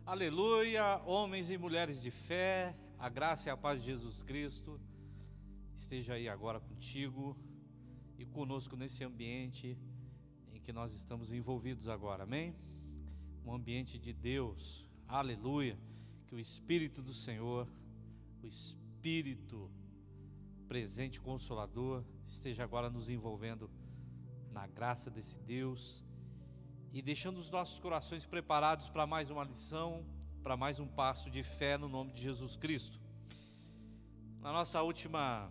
Aleluia, homens e mulheres de fé, a graça e a paz de Jesus Cristo esteja aí agora contigo e conosco nesse ambiente em que nós estamos envolvidos agora, amém? Um ambiente de Deus, aleluia, que o Espírito do Senhor, o Espírito presente consolador, esteja agora nos envolvendo na graça desse Deus e deixando os nossos corações preparados para mais uma lição, para mais um passo de fé no nome de Jesus Cristo. Na nossa última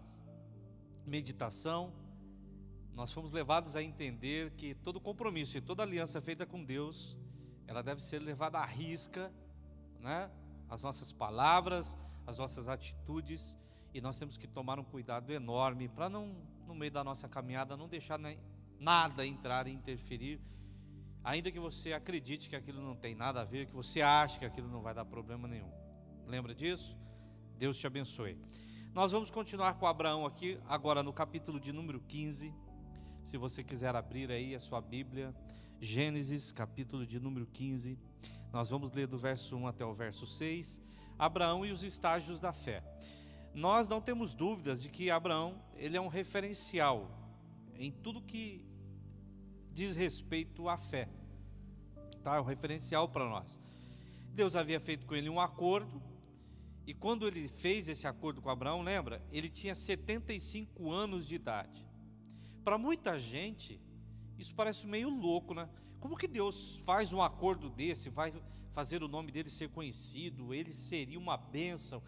meditação, nós fomos levados a entender que todo compromisso e toda aliança feita com Deus, ela deve ser levada à risca, né? As nossas palavras, as nossas atitudes, e nós temos que tomar um cuidado enorme para não, no meio da nossa caminhada, não deixar nada entrar e interferir, ainda que você acredite que aquilo não tem nada a ver, que você ache que aquilo não vai dar problema nenhum. Lembra disso? Deus te abençoe. Nós vamos continuar com Abraão aqui, agora no capítulo de número 15. Se você quiser abrir aí a sua Bíblia, Gênesis, capítulo de número 15. Nós vamos ler do verso 1 até o verso 6. Abraão e os estágios da fé. Nós não temos dúvidas de que Abraão, ele é um referencial em tudo que diz respeito à fé, tá? É um referencial para nós. Deus havia feito com ele um acordo, e quando ele fez esse acordo com Abraão, lembra? Ele tinha 75 anos de idade. Para muita gente, isso parece meio louco, né? Como que Deus faz um acordo desse, vai fazer o nome dele ser conhecido, ele seria uma bênção,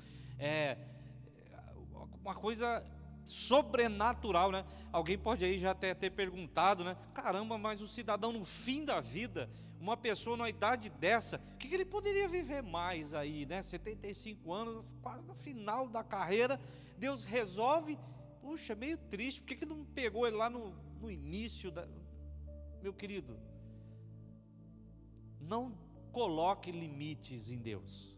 uma coisa sobrenatural, né? Alguém pode aí já até ter perguntado, né? Caramba, mas o cidadão no fim da vida, uma pessoa na idade dessa, o que ele poderia viver mais aí, né? 75 anos, quase no final da carreira, Deus resolve. Puxa, meio triste, por que não pegou ele lá no início da... Meu querido, não coloque limites em Deus.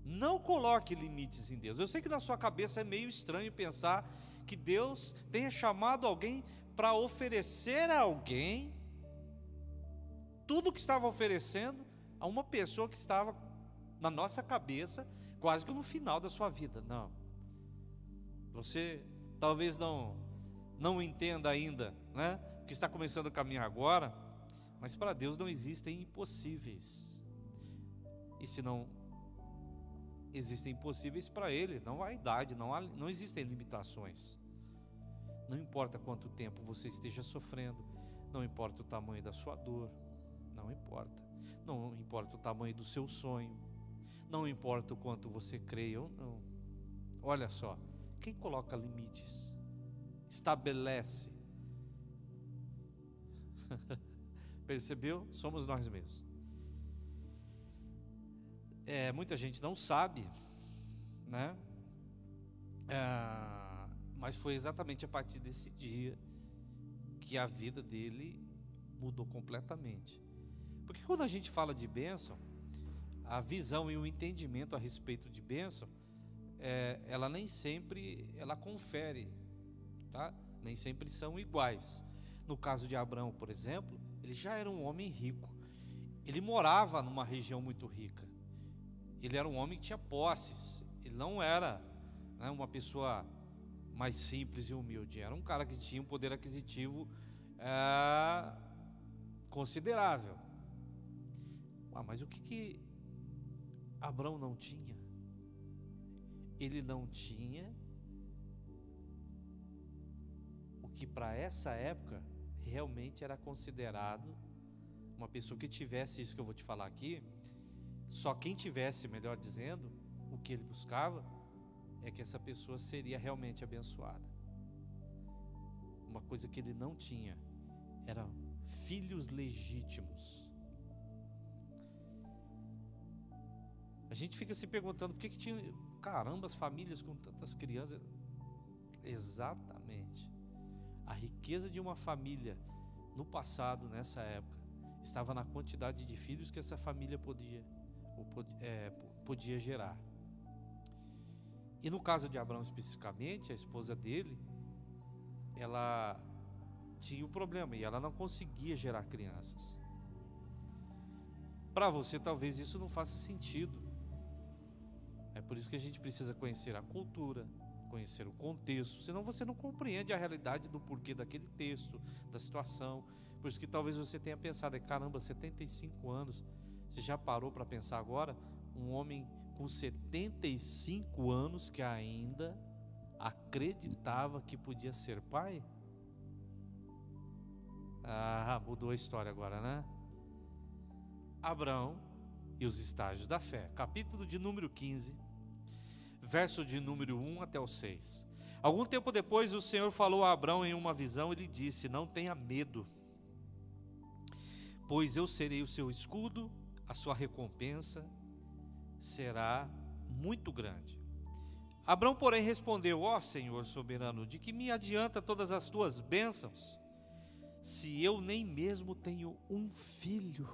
Não coloque limites em Deus. Eu sei que na sua cabeça é meio estranho pensar que Deus tenha chamado alguém para oferecer a alguém tudo o que estava oferecendo a uma pessoa que estava na nossa cabeça quase que no final da sua vida. Não. Você talvez não entenda ainda, né? Que está começando a caminhar agora, mas para Deus não existem impossíveis. E se não existem impossíveis para Ele, não há idade, não existem limitações. Não importa quanto tempo você esteja sofrendo, não importa o tamanho da sua dor, não importa. Não importa o tamanho do seu sonho, não importa o quanto você creia ou não. Olha só, quem coloca limites, estabelece, percebeu? Somos nós mesmos. Muita gente não sabe, né? Mas foi exatamente a partir desse dia que a vida dele mudou completamente. Porque quando a gente fala de bênção, a visão e o entendimento a respeito de bênção, ela nem sempre ela confere, tá? Nem sempre são iguais. No caso de Abraão, por exemplo, ele já era um homem rico. Ele morava numa região muito rica. Ele era um homem que tinha posses. Ele não era, né, uma pessoa mais simples e humilde. Era um cara que tinha um poder aquisitivo considerável. Mas o que Abraão não tinha? Ele não tinha o que para essa época realmente era considerado uma pessoa que tivesse isso que eu vou te falar aqui. Só quem tivesse, melhor dizendo, o que ele buscava é que essa pessoa seria realmente abençoada. Uma coisa que ele não tinha eram filhos legítimos. A gente fica se perguntando por que tinha, caramba, as famílias com tantas crianças. Exatamente. A riqueza de uma família no passado, nessa época, estava na quantidade de filhos que essa família podia gerar. E no caso de Abraão especificamente, a esposa dele, ela tinha um problema e ela não conseguia gerar crianças. Para você, talvez isso não faça sentido. É por isso que a gente precisa conhecer a cultura, conhecer o contexto, senão você não compreende a realidade do porquê daquele texto, da situação. Por isso que talvez você tenha pensado, caramba, 75 anos, você já parou para pensar agora? Um homem com 75 anos que ainda acreditava que podia ser pai? Mudou a história agora, né? Abraão e os estágios da fé, capítulo de número 15, verso de número 1 até o 6. Algum tempo depois o Senhor falou a Abraão em uma visão e lhe disse: não tenha medo, pois eu serei o seu escudo, a sua recompensa será muito grande. Abraão, porém, respondeu: ó Senhor soberano, de que me adianta todas as tuas bênçãos, se eu nem mesmo tenho um filho?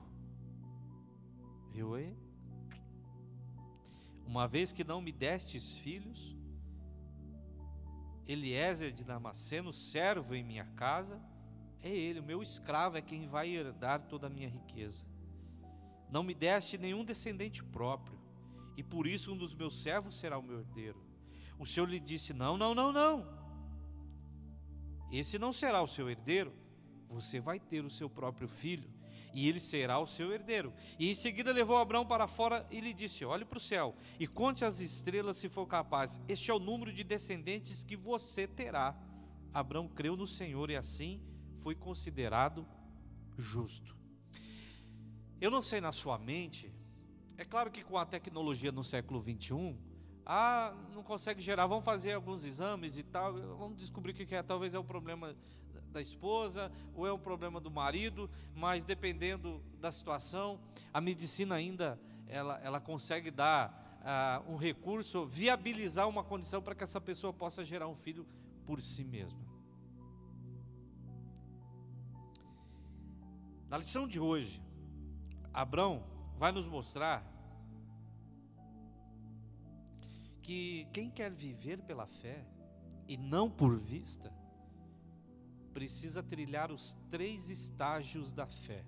Viu aí? Uma vez que não me destes filhos, Eliezer de Damasceno, servo em minha casa, é ele, o meu escravo, é quem vai herdar toda a minha riqueza. Não me deste nenhum descendente próprio, e por isso um dos meus servos será o meu herdeiro. O Senhor lhe disse: não, não, não, não. Esse não será o seu herdeiro. Você vai ter o seu próprio filho, e ele será o seu herdeiro. E em seguida levou Abraão para fora e lhe disse: olhe para o céu e conte as estrelas se for capaz. Este é o número de descendentes que você terá. Abraão creu no Senhor e assim foi considerado justo. Eu não sei na sua mente, é claro que com a tecnologia no século 21, não consegue gerar, vamos fazer alguns exames e tal, vamos descobrir o que é, talvez é o problema da esposa, ou é um problema do marido, mas dependendo da situação, a medicina ainda, ela consegue dar um recurso, viabilizar uma condição para que essa pessoa possa gerar um filho por si mesma. Na lição de hoje, Abraão vai nos mostrar que quem quer viver pela fé e não por vista, precisa trilhar os 3 estágios da fé,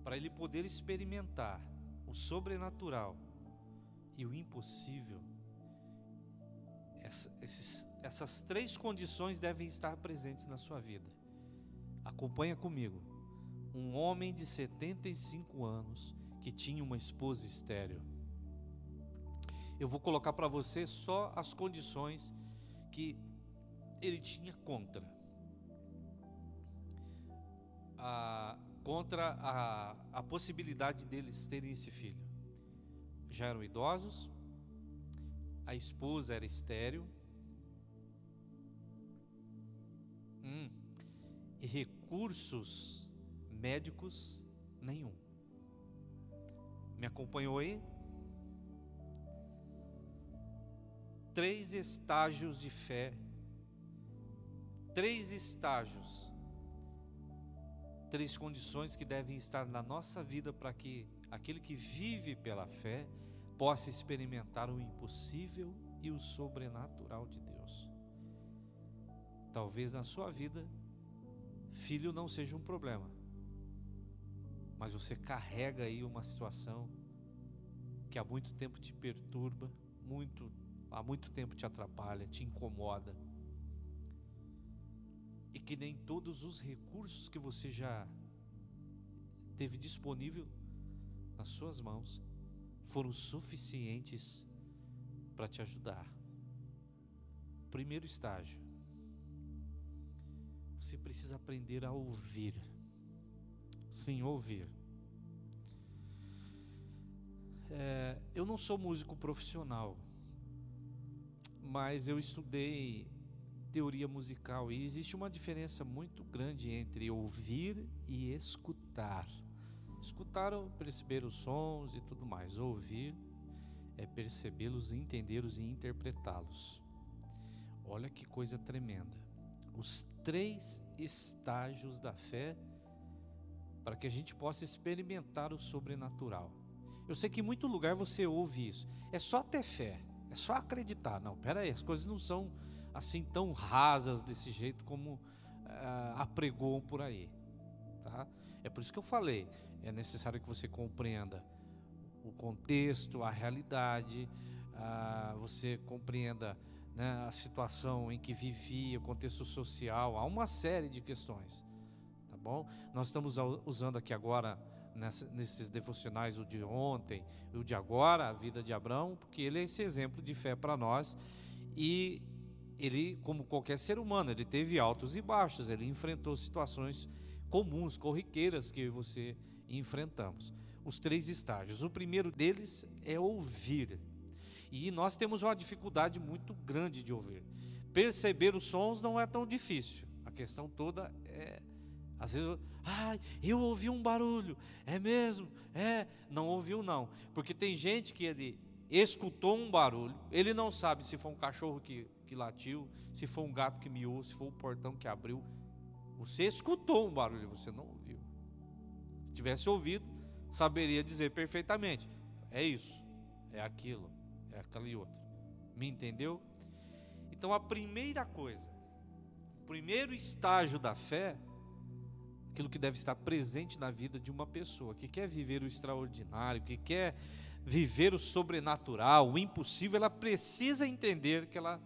para ele poder experimentar o sobrenatural e o impossível. Essas 3 condições devem estar presentes na sua vida. Acompanha comigo. Um homem de 75 anos que tinha uma esposa estéril. Eu vou colocar para você só as condições que ele tinha contra a possibilidade deles terem esse filho. Já eram idosos, a esposa era estéril, e recursos médicos nenhum. Me acompanhou aí? 3 estágios de fé, 3 estágios, 3 condições que devem estar na nossa vida para que aquele que vive pela fé possa experimentar o impossível e o sobrenatural de Deus. Talvez na sua vida, filho não seja um problema, mas você carrega aí uma situação que há muito tempo te perturba, há muito tempo te atrapalha, te incomoda, e que nem todos os recursos que você já teve disponível nas suas mãos foram suficientes para te ajudar. Primeiro estágio, você precisa aprender a ouvir. Sim, ouvir. Eu não sou músico profissional, mas eu estudei teoria musical e existe uma diferença muito grande entre ouvir e escutar. Escutar é perceber os sons e tudo mais. Ouvir é percebê-los, entendê-los e interpretá-los. Olha que coisa tremenda. Os 3 estágios da fé para que a gente possa experimentar o sobrenatural. Eu sei que em muito lugar você ouve isso. É só ter fé, é só acreditar. Não, pera aí, as coisas não são assim tão rasas desse jeito como apregoam por aí, tá? É por isso que eu falei, é necessário que você compreenda o contexto, a realidade, você compreenda, né, a situação em que vivia, o contexto social, há uma série de questões, tá bom? Nós estamos usando aqui agora, nesses devocionais, o de ontem e o de agora, a vida de Abraão, porque ele é esse exemplo de fé para nós, e ele, como qualquer ser humano, ele teve altos e baixos, ele enfrentou situações comuns, corriqueiras que você enfrentamos. Os 3 estágios. O primeiro deles é ouvir. E nós temos uma dificuldade muito grande de ouvir. Perceber os sons não é tão difícil. A questão toda é, às vezes, eu ouvi um barulho. É mesmo? Não ouviu não. Porque tem gente que ele escutou um barulho, ele não sabe se foi um cachorro que latiu, se foi um gato que miou, se foi o portão que abriu. Você escutou um barulho, você não ouviu. Se tivesse ouvido, saberia dizer perfeitamente: é isso, é aquilo, é aquela e outra. Me entendeu? Então a primeira coisa, o primeiro estágio da fé, aquilo que deve estar presente na vida de uma pessoa que quer viver o extraordinário, que quer viver o sobrenatural, o impossível, ela precisa entender que ela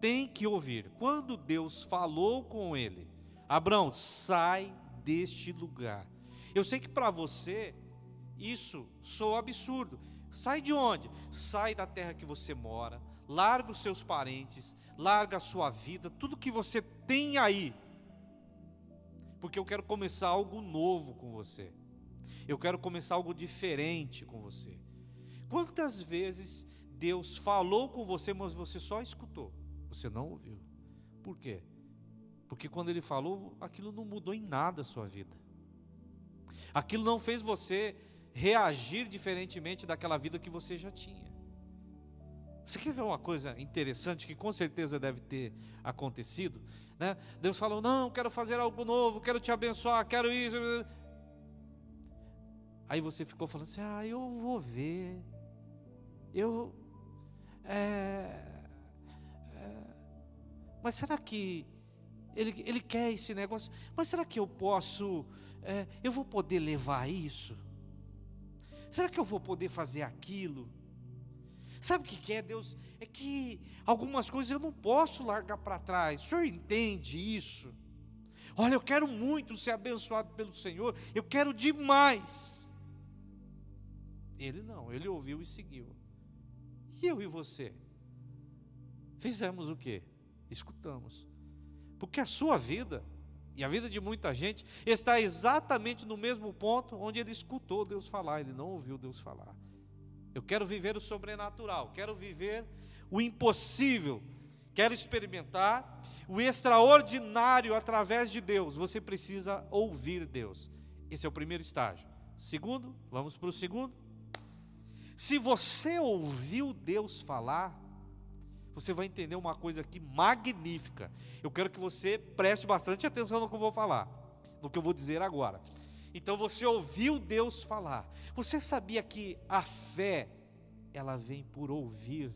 tem que ouvir. Quando Deus falou com ele: Abraão, sai deste lugar. Eu sei que para você isso soa absurdo. Sai de onde? Sai da terra que você mora, larga os seus parentes, larga a sua vida, tudo que você tem aí, porque eu quero começar algo novo com você. Eu quero começar algo diferente com você. Quantas vezes Deus falou com você, mas você só escutou, você não ouviu? Por quê? Porque quando Ele falou, aquilo não mudou em nada a sua vida. Aquilo não fez você reagir diferentemente daquela vida que você já tinha. Você quer ver uma coisa interessante que com certeza deve ter acontecido, né? Deus falou: não, quero fazer algo novo, quero te abençoar, quero isso. Aí você ficou falando assim: eu vou ver, mas será que Ele quer esse negócio? Mas será que eu posso, eu vou poder levar isso? Será que eu vou poder fazer aquilo? Sabe o que é, Deus? É que algumas coisas eu não posso largar para trás. O Senhor entende isso? Olha, eu quero muito ser abençoado pelo Senhor, eu quero demais. Ele não, ele ouviu e seguiu. E eu e você? Fizemos o quê? Escutamos. Porque a sua vida, e a vida de muita gente, está exatamente no mesmo ponto onde ele escutou Deus falar, ele não ouviu Deus falar. Eu quero viver o sobrenatural, quero viver o impossível, quero experimentar o extraordinário através de Deus. Você precisa ouvir Deus. Esse é o primeiro estágio. Segundo, vamos para o segundo. Se você ouviu Deus falar, você vai entender uma coisa aqui magnífica. Eu quero que você preste bastante atenção no que eu vou falar, no que eu vou dizer agora. Então você ouviu Deus falar. Você sabia que a fé, ela vem por ouvir?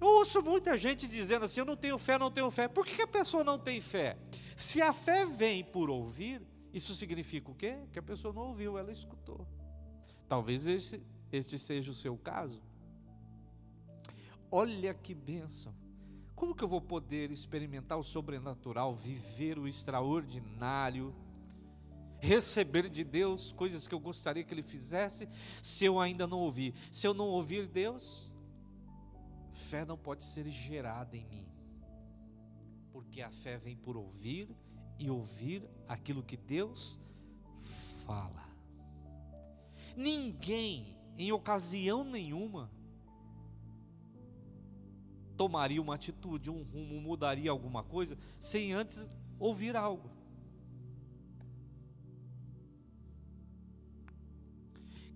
Eu ouço muita gente dizendo assim: eu não tenho fé, não tenho fé. Por que a pessoa não tem fé? Se a fé vem por ouvir, isso significa o quê? Que a pessoa não ouviu, ela escutou. Talvez este seja o seu caso. Olha que bênção. Como que eu vou poder experimentar o sobrenatural, viver o extraordinário, receber de Deus coisas que eu gostaria que Ele fizesse, se eu ainda não ouvir? Se eu não ouvir Deus, fé não pode ser gerada em mim, porque a fé vem por ouvir, e ouvir aquilo que Deus fala. Ninguém, em ocasião nenhuma, tomaria uma atitude, um rumo, mudaria alguma coisa, sem antes ouvir algo.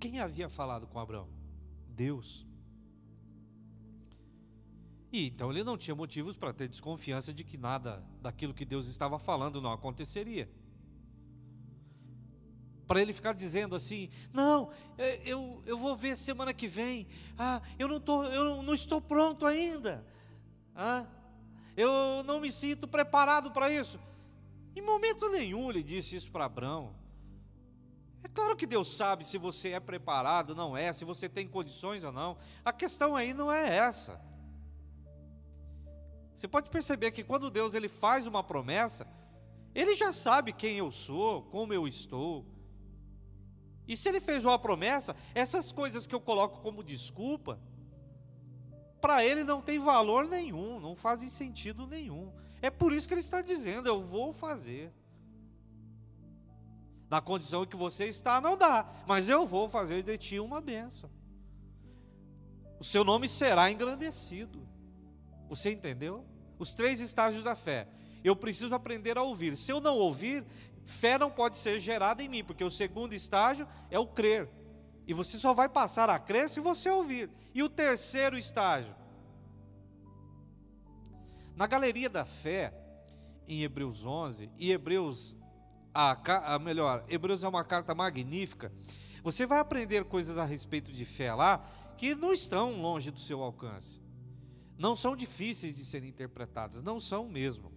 Quem havia falado com Abraão? Deus. E então ele não tinha motivos para ter desconfiança de que nada daquilo que Deus estava falando não aconteceria. Para ele ficar dizendo assim: não, eu vou ver semana que vem, eu não estou pronto ainda, eu não me sinto preparado para isso. Em momento nenhum ele disse isso para Abrão. É claro que Deus sabe se você é preparado, não é, se você tem condições ou não. A questão aí não é essa. Você pode perceber que quando Deus ele faz uma promessa, Ele já sabe quem eu sou, como eu estou. E se Ele fez uma promessa, essas coisas que eu coloco como desculpa, para Ele não tem valor nenhum, não fazem sentido nenhum. É por isso que Ele está dizendo, eu vou fazer. Na condição que você está, não dá, mas eu vou fazer de ti uma bênção. O seu nome será engrandecido. Você entendeu? Os 3 estágios da fé. Eu preciso aprender a ouvir. Se eu não ouvir, fé não pode ser gerada em mim, porque o segundo estágio é o crer. E você só vai passar a crer se você ouvir. E o terceiro estágio? Na galeria da fé, em Hebreus 11, e Hebreus é uma carta magnífica. Você vai aprender coisas a respeito de fé lá, que não estão longe do seu alcance. Não são difíceis de serem interpretadas, não são mesmo.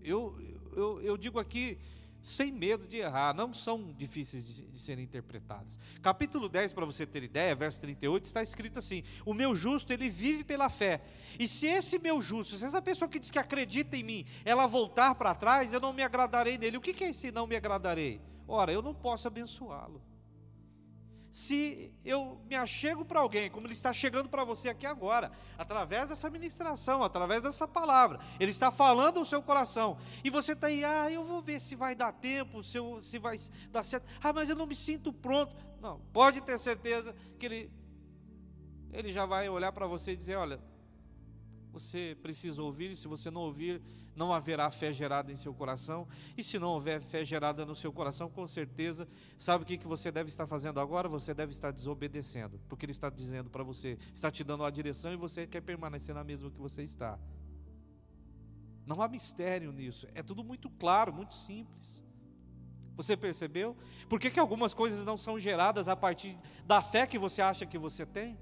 Eu digo aqui sem medo de errar, não são difíceis de serem interpretadas. Capítulo 10, para você ter ideia, verso 38, está escrito assim: o meu justo, ele vive pela fé. E se esse meu justo, se essa pessoa que diz que acredita em mim, ela voltar para trás, eu não me agradarei nele. O que é esse não me agradarei? Ora, eu não posso abençoá-lo. Se eu me achego para alguém, como ele está chegando para você aqui agora, através dessa ministração, através dessa palavra, ele está falando no seu coração, e você está aí, eu vou ver se vai dar tempo, se vai dar certo, mas eu não me sinto pronto. Não, pode ter certeza que ele já vai olhar para você e dizer, olha, você precisa ouvir, e se você não ouvir, não haverá fé gerada em seu coração, e se não houver fé gerada no seu coração, com certeza, sabe o que você deve estar fazendo agora? Você deve estar desobedecendo, porque Ele está dizendo para você, está te dando uma direção, e você quer permanecer na mesma que você está. Não há mistério nisso, é tudo muito claro, muito simples. Você percebeu? Por que algumas coisas não são geradas a partir da fé que você acha que você tem?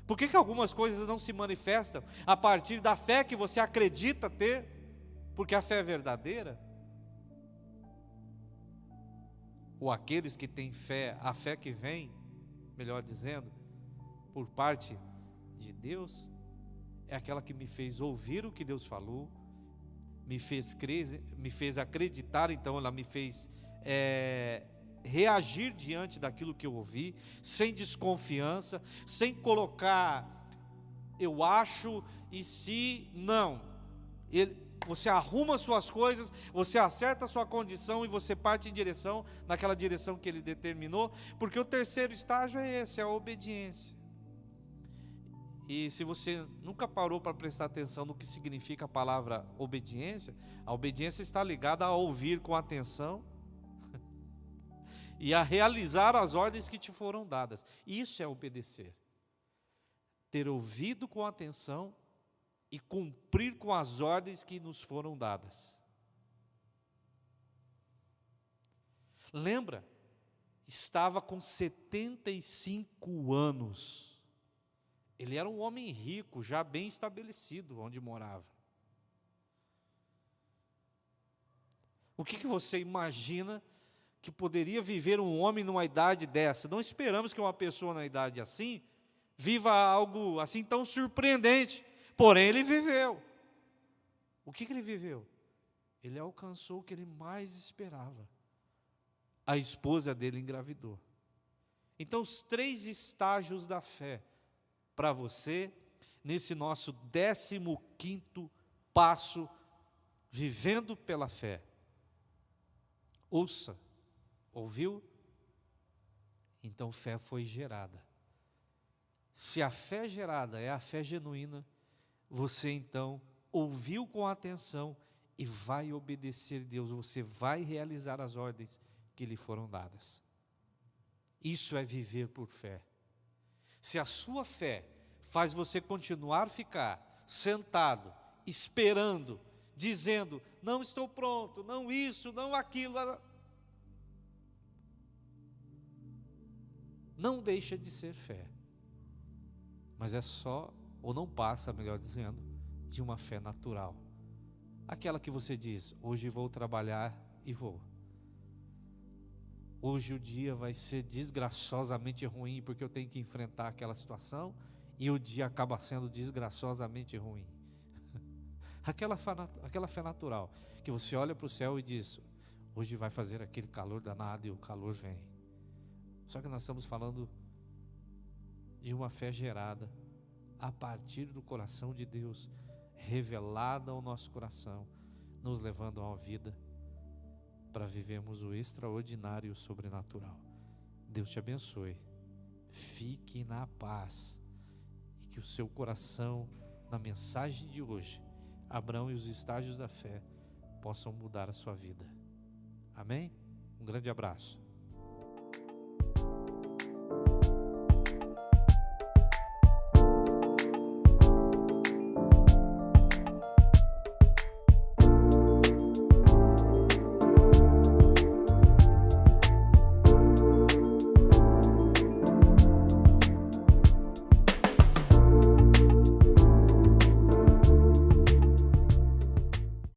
Por que algumas coisas não se manifestam a partir da fé que você acredita ter? Porque a fé é verdadeira. Ou aqueles que têm fé, a fé que vem, melhor dizendo, por parte de Deus, é aquela que me fez ouvir o que Deus falou, me fez crer, me fez acreditar, então ela me fez reagir diante daquilo que eu ouvi, sem desconfiança, sem colocar eu acho e se não. Você arruma suas coisas, você acerta a sua condição e você parte em direção, naquela direção que Ele determinou, porque o terceiro estágio é esse, é a obediência. E se você nunca parou para prestar atenção no que significa a palavra obediência, a obediência está ligada a ouvir com atenção e a realizar as ordens que te foram dadas. Isso é obedecer. Ter ouvido com atenção e cumprir com as ordens que nos foram dadas. Lembra? Estava com 75 anos. Ele era um homem rico, já bem estabelecido onde morava. O que você imagina que poderia viver um homem numa idade dessa? Não esperamos que uma pessoa na idade assim viva algo assim tão surpreendente. Porém, ele viveu. O que ele viveu? Ele alcançou o que ele mais esperava. A esposa dele engravidou. Então, os 3 estágios da fé para você, nesse nosso 15º passo, vivendo pela fé. Ouça, ouviu? Então, fé foi gerada. Se a fé gerada é a fé genuína, você então ouviu com atenção e vai obedecer a Deus, você vai realizar as ordens que lhe foram dadas. Isso é viver por fé. Se a sua fé faz você continuar a ficar sentado, esperando, dizendo, não estou pronto, não isso, não aquilo, não deixa de ser fé, mas é só, ou não passa, melhor dizendo, de uma fé natural. Aquela que você diz: hoje vou trabalhar e vou. Hoje o dia vai ser desgraçosamente ruim porque eu tenho que enfrentar aquela situação, e o dia acaba sendo desgraçosamente ruim. Aquela fé natural, que você olha para o céu e diz: hoje vai fazer aquele calor danado, e o calor vem. Só que nós estamos falando de uma fé gerada a partir do coração de Deus, revelada ao nosso coração, nos levando a uma vida para vivermos o extraordinário e o sobrenatural. Deus te abençoe. Fique na paz, e que o seu coração, na mensagem de hoje, Abraão e os estágios da fé, possam mudar a sua vida. Amém? Um grande abraço.